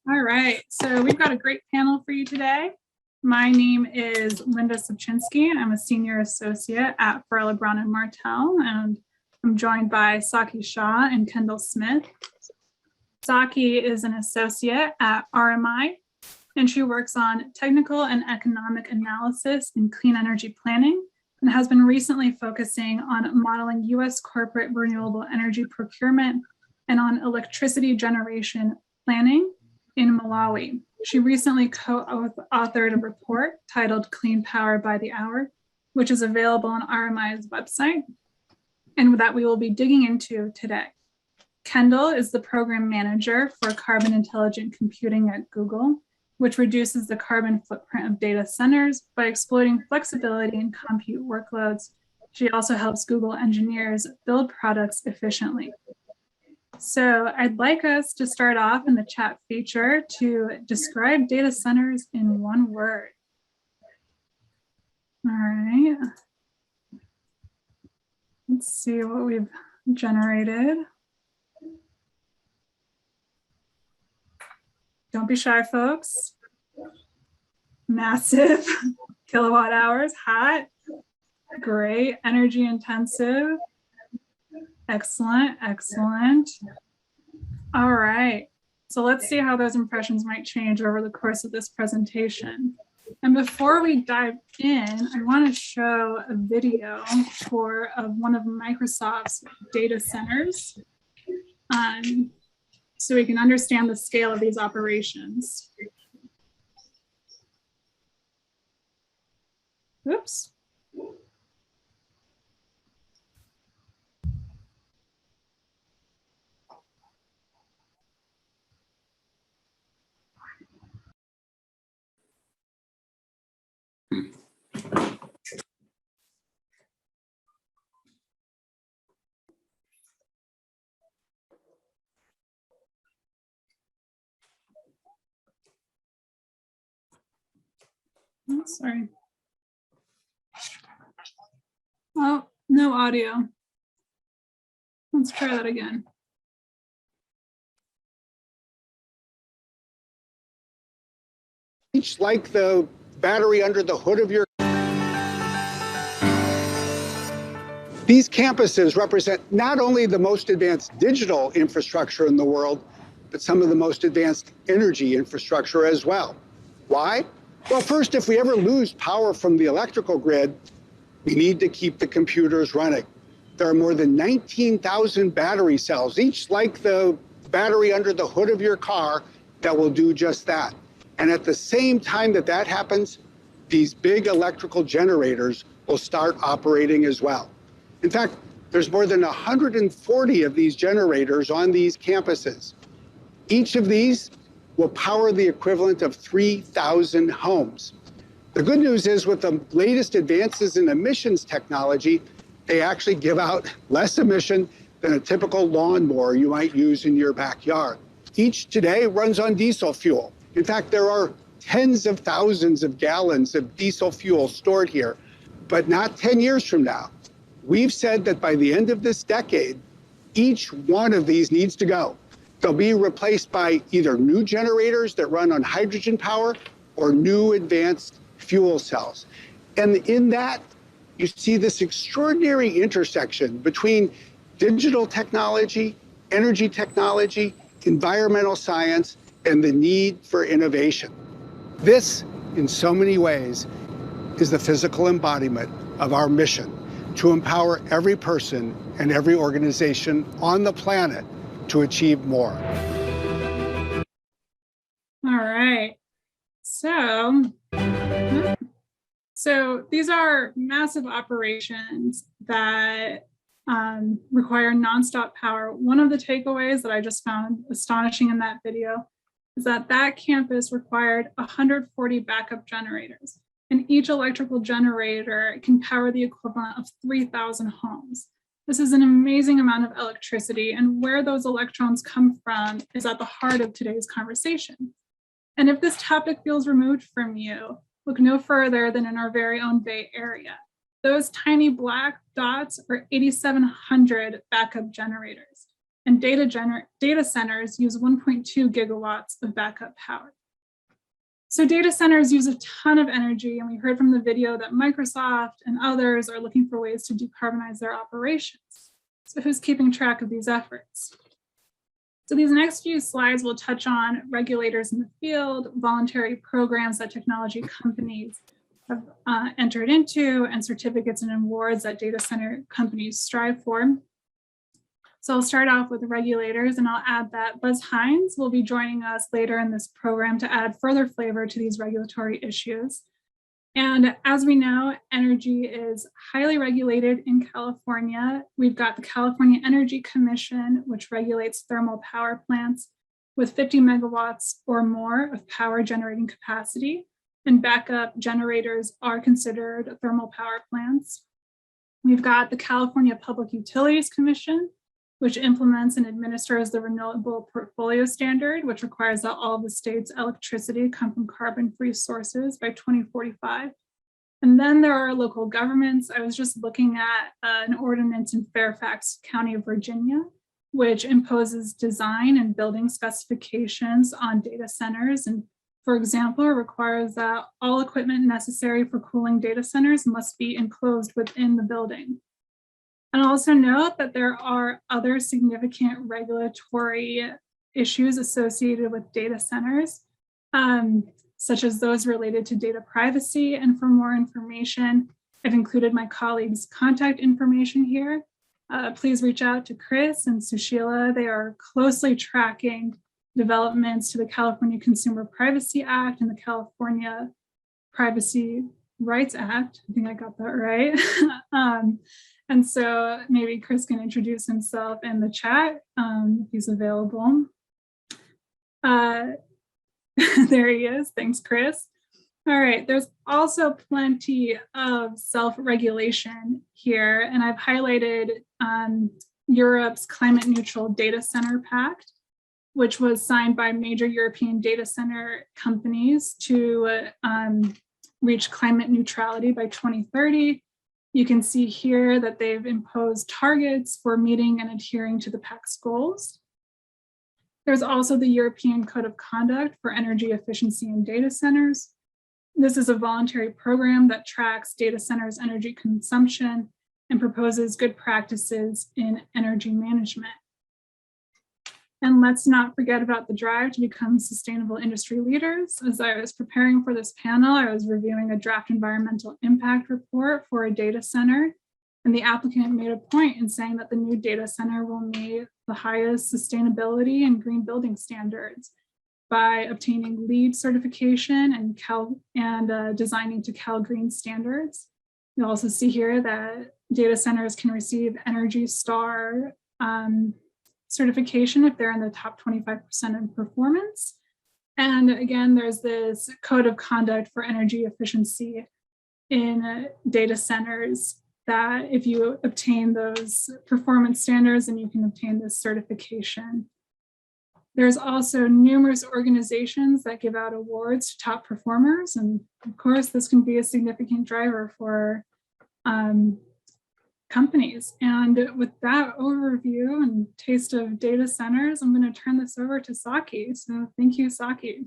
All right, so we've got a great panel for you today. My name is Linda Sobczynski. I'm a senior associate at Farrell, Brown and Martell, and I'm joined by Saki Shah and Kendall Smith. Saki is an associate at RMI, and she works on technical and economic analysis in clean energy planning, and has been recently focusing on modeling US corporate renewable energy procurement and on electricity generation planning in Malawi. She recently co-authored a report titled Clean Power by the Hour, which is available on RMI's website, and that we will be digging into today. Kendall is the program manager for carbon intelligent computing at Google, which reduces the carbon footprint of data centers by exploiting flexibility in compute workloads. She also helps Google engineers build products efficiently. So I'd like us to start off in the chat feature to describe data centers in one word. All right. Let's see what we've generated. Don't be shy, folks. Massive kilowatt hours, hot, great, energy intensive. Excellent, excellent. All right, so let's see how those impressions might change over the course of this presentation. And before we dive in, I want to show a video of one of Microsoft's data centers so we can understand the scale of these operations. Oops. Oh, sorry. Oh, no audio. Let's try that again. Each like the battery under the hood of your. These campuses represent not only the most advanced digital infrastructure in the world, but some of the most advanced energy infrastructure as well. Why? Well, first, if we ever lose power from the electrical grid, we need to keep the computers running. There are more than 19,000 battery cells, each like the battery under the hood of your car, that will do just that. And at the same time that that happens, these big electrical generators will start operating as well. In fact, there's more than 140 of these generators on these campuses. Each of these will power the equivalent of 3,000 homes. The good news is, with the latest advances in emissions technology, they actually give out less emission than a typical lawnmower you might use in your backyard. Each today runs on diesel fuel. In fact, there are tens of thousands of gallons of diesel fuel stored here, but not 10 years from now. We've said that by the end of this decade, each one of these needs to go. They'll be replaced by either new generators that run on hydrogen power or new advanced fuel cells. And in that, you see this extraordinary intersection between digital technology, energy technology, environmental science, and the need for innovation. This, in so many ways, is the physical embodiment of our mission to empower every person and every organization on the planet to achieve more. All right, so these are massive operations that require nonstop power. One of the takeaways that I just found astonishing in that video is that that campus required 140 backup generators, and each electrical generator can power the equivalent of 3,000 homes. This is an amazing amount of electricity, and where those electrons come from is at the heart of today's conversation. And if this topic feels removed from you, look no further than in our very own Bay Area. Those tiny black dots are 8,700 backup generators. and data centers use 1.2 gigawatts of backup power. So data centers use a ton of energy, and we heard from the video that Microsoft and others are looking for ways to decarbonize their operations. So who's keeping track of these efforts? So these next few slides will touch on regulators in the field, voluntary programs that technology companies have entered into, and certificates and awards that data center companies strive for. So I'll start off with the regulators, and I'll add that Buzz Hines will be joining us later in this program to add further flavor to these regulatory issues. And as we know, energy is highly regulated in California. We've got the California Energy Commission, which regulates thermal power plants with 50 megawatts or more of power generating capacity, and backup generators are considered thermal power plants. We've got the California Public Utilities Commission, which implements and administers the Renewable Portfolio Standard, which requires that all of the state's electricity come from carbon-free sources by 2045. And then there are local governments. I was just looking at an ordinance in Fairfax County of Virginia, which imposes design and building specifications on data centers. And for example, requires that all equipment necessary for cooling data centers must be enclosed within the building. And also note that there are other significant regulatory issues associated with data centers, such as those related to data privacy. And for more information, I've included my colleagues' contact information here. Please reach out to Chris and Sushila. They are closely tracking developments to the California Consumer Privacy Act and the California Privacy Rights Act. I think I got that right. And so maybe Chris can introduce himself in the chat if he's available. There he is. Thanks, Chris. All right, there's also plenty of self-regulation here, and I've highlighted Europe's Climate Neutral Data Center Pact, which was signed by major European data center companies to reach climate neutrality by 2030. You can see here that they've imposed targets for meeting and adhering to the Pact's goals. There's also the European Code of Conduct for Energy Efficiency in Data Centers. This is a voluntary program that tracks data centers' energy consumption and proposes good practices in energy management. And let's not forget about the drive to become sustainable industry leaders. As I was preparing for this panel, I was reviewing a draft environmental impact report for a data center. And the applicant made a point in saying that the new data center will meet the highest sustainability and green building standards by obtaining LEED certification and designing to Cal Green standards. You'll also see here that data centers can receive Energy Star certification if they're in the top 25% in performance. And again, there's this code of conduct for energy efficiency in data centers that if you obtain those performance standards, then you can obtain this certification. There's also numerous organizations that give out awards to top performers. And of course, this can be a significant driver for companies. And with that overview and taste of data centers, I'm going to turn this over to Saki. So thank you, Saki.